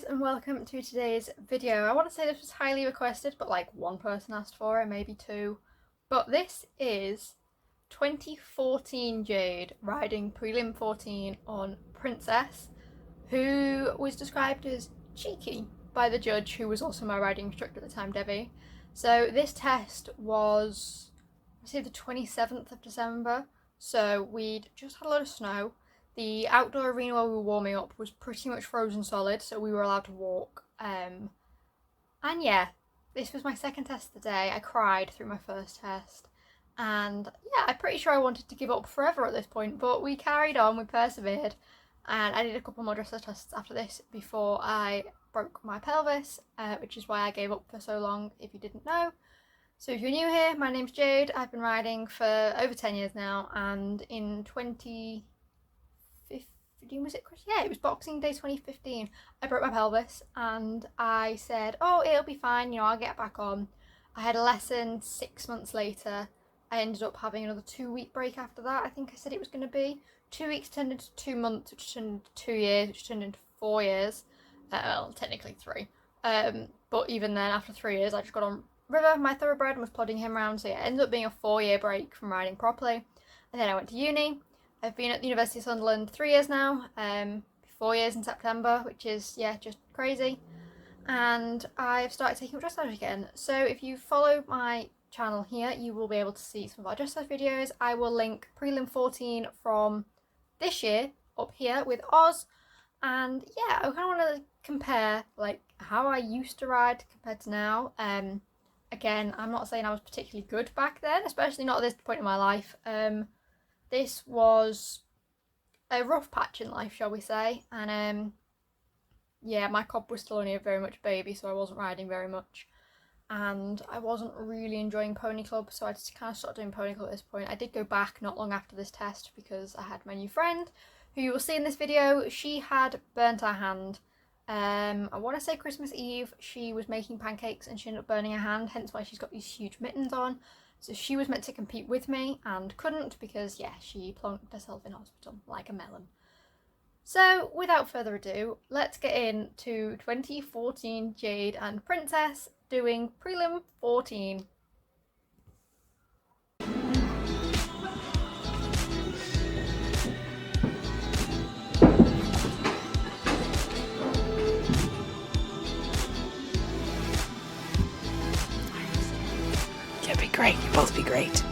guys, and welcome to today's video. I want to say this was highly requested, but like one person asked for it, maybe two. But this is 2014 Jade riding Prelim 14 on Princess, who was described as cheeky by the judge, who was also my riding instructor at the time, Debbie. So this test was, I say, the 27th of December, so we'd just had a lot of snow. The outdoor arena where we were warming up was pretty much frozen solid, so we were allowed to walk. And yeah, this was my second test of the day. I cried through my first test. And yeah, I'm pretty sure I wanted to give up forever at this point, but we carried on, we persevered. And I did a couple more dressage tests after this before I broke my pelvis, which is why I gave up for so long, if you didn't know. So if you're new here, my name's Jade. I've been riding for over 10 years now, and in 2015, was it? Yeah, it was Boxing Day 2015. I broke my pelvis and I said, oh, it'll be fine, I'll get back on. I had a lesson 6 months later. I ended up having another 2-week break after that. I think I said it was going to be 2 weeks turned into 2 months, which turned into 2 years, which turned into 4 years. Well, technically 3. But even then, after 3 years, I just got on River, my thoroughbred, and was plodding him around. So yeah, it ended up being a 4-year break from riding properly. And then I went to uni. I've been at the University of Sunderland 3 years now, 4 years in September, which is, yeah, just crazy. And I've started taking up dressage again. So if you follow my channel here, you will be able to see some of our dressage videos. I will link Prelim 14 from this year up here with Oz. And yeah, I kind of want to compare like how I used to ride compared to now. Again, I'm not saying I was particularly good back then, especially not at this point in my life. This was a rough patch in life, shall we say, and yeah, my cob was still only a very much baby, so I wasn't riding very much, and I wasn't really enjoying pony club, so I just kind of stopped doing pony club at this point. I did go back not long after this test because I had my new friend, who you will see in this video. She had burnt her hand. I want to say Christmas Eve. She was making pancakes and she ended up burning her hand, hence why she's got these huge mittens on. So she was meant to compete with me and couldn't because, yeah, she plonked herself in hospital like a melon. So without further ado, let's get into 2014 Jade and Princess doing Prelim 14. It'll be great. You'll both be great.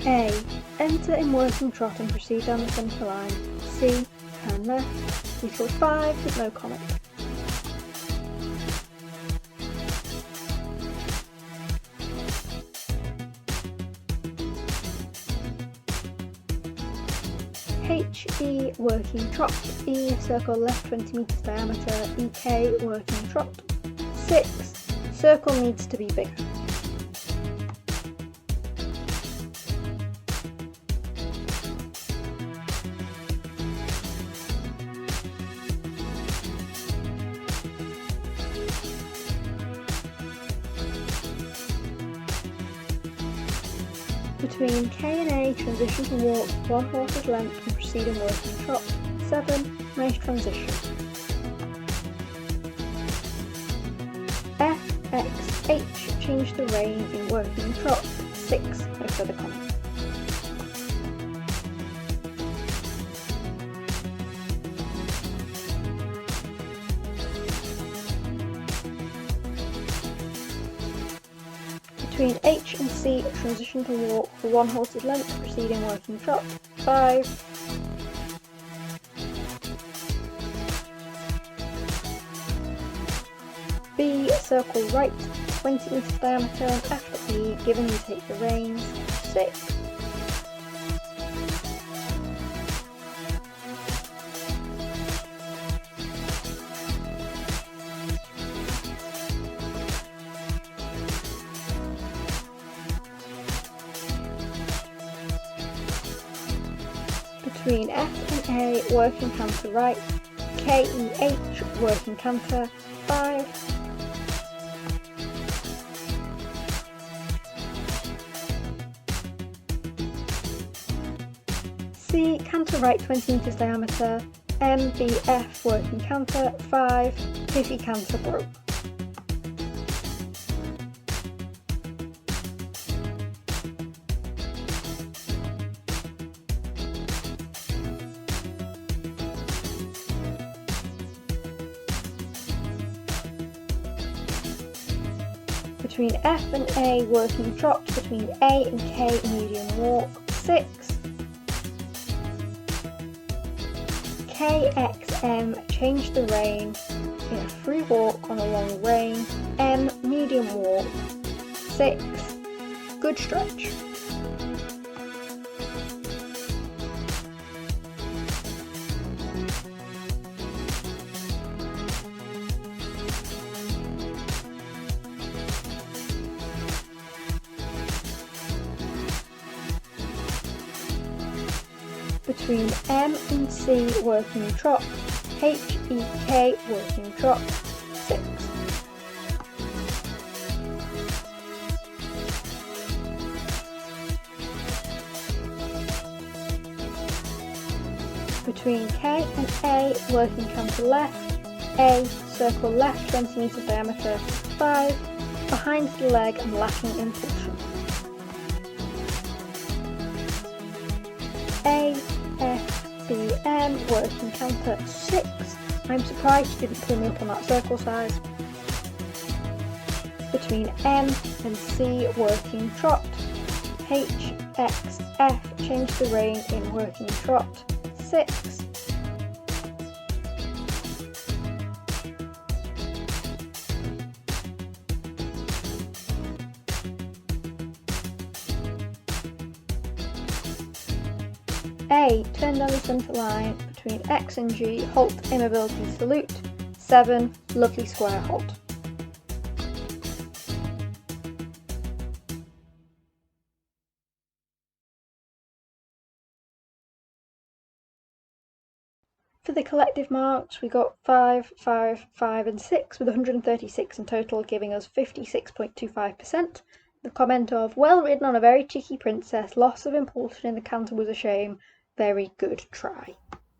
A. Enter in working trot and proceed down the centre line. C. Turn left. Equals 5 with no comment. H. E. Working trot. E. Circle left 20 metres diameter. EK. Working trot. 6. Circle needs to be bigger. Between K and A, transition to walk 1 horse's length and proceed in working trot. 7. Nice transition. F, X, H, change the rein in working trot. 6. No further comment. Between H and C, transition to walk for 1 horse's length, proceed in working trot. 5. B, circle right, 20 metres diameter, and after E, given you take the reins. 6. Between F and A, working canter right, K, E, H, working canter. 5. C, canter right 20 metres diameter, M, B, F, working canter, 5, piffy canter broke. Between F and A, working trot, between A and K, medium walk, 6. KXM, change the rein, in a free walk on a long rein, M, medium walk, 6. Good stretch. Between M and C, working trot, HEK, working trot, 6. Between K and A, working canter left, A, circle left 20 metres diameter, 5, behind the leg and lacking impulsion. A, F, B, M, working canter, 6. I'm surprised you didn't pull me up on that circle size. Between M and C, working trot, H, X, F, change the rein in working trot, 6. A, turn down the centre line, between X and G, halt, immobility, salute, 7, lovely square halt. For the collective marks, we got 5, 5, 5 and 6 with 136 in total, giving us 56.25%. The comment of, well ridden on a very cheeky princess, loss of impulsion in the canter was a shame, very good try.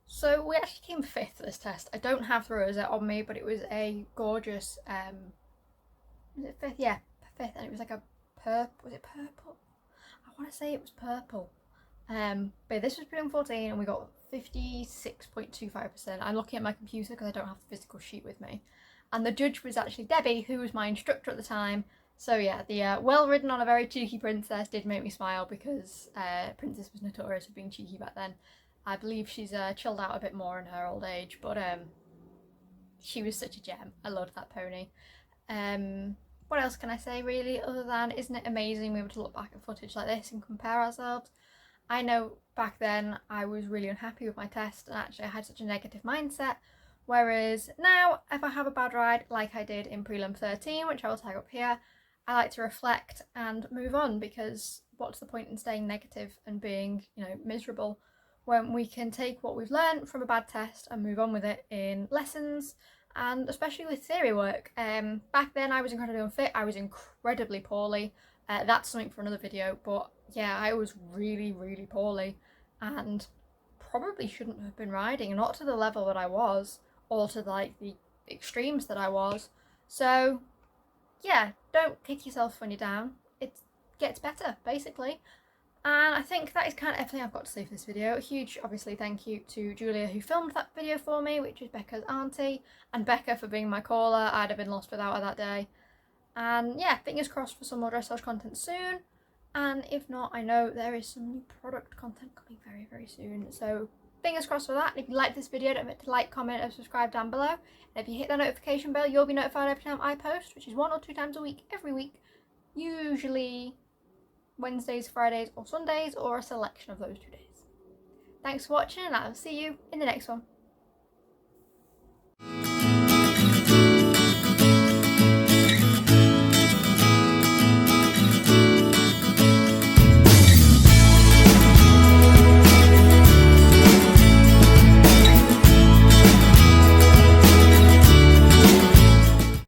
So we actually came 5th for this test. I don't have the rosette on me, but it was a gorgeous, was it 5th? Yeah, 5th, and it was like a was it purple? I want to say it was purple. But this was Prelim 14 and we got 56.25%. I'm looking at my computer because I don't have the physical sheet with me. And the judge was actually Debbie, who was my instructor at the time. So yeah, the well ridden on a very cheeky princess did make me smile because Princess was notorious for being cheeky back then. I believe she's chilled out a bit more in her old age, but she was such a gem. I loved that pony. What else can I say really, other than isn't it amazing we were able to look back at footage like this and compare ourselves? I know back then I was really unhappy with my test and actually I had such a negative mindset, whereas now if I have a bad ride like I did in Prelim 13, which I will tag up here, I like to reflect and move on, because what's the point in staying negative and being, miserable when we can take what we've learned from a bad test and move on with it in lessons, and especially with theory work. Back then I was incredibly unfit, I was incredibly poorly. That's something for another video, but yeah, I was really, really poorly and probably shouldn't have been riding, not to the level that I was, or to like the extremes that I was. So yeah, don't kick yourself when you're down. It gets better, basically. And I think that is kind of everything I've got to say for this video. A huge, obviously, thank you to Julia who filmed that video for me, which is Becca's auntie, and Beca for being my caller. I'd have been lost without her that day. And yeah, fingers crossed for some more dressage content soon. And if not, I know there is some new product content coming very, very soon. So fingers crossed for that. And if you like this video, don't forget to like, comment and subscribe down below. And if you hit that notification bell, you'll be notified every time I post, which is 1 or 2 times a week, every week. Usually Wednesdays, Fridays or Sundays, or a selection of those 2 days. Thanks for watching and I'll see you in the next one.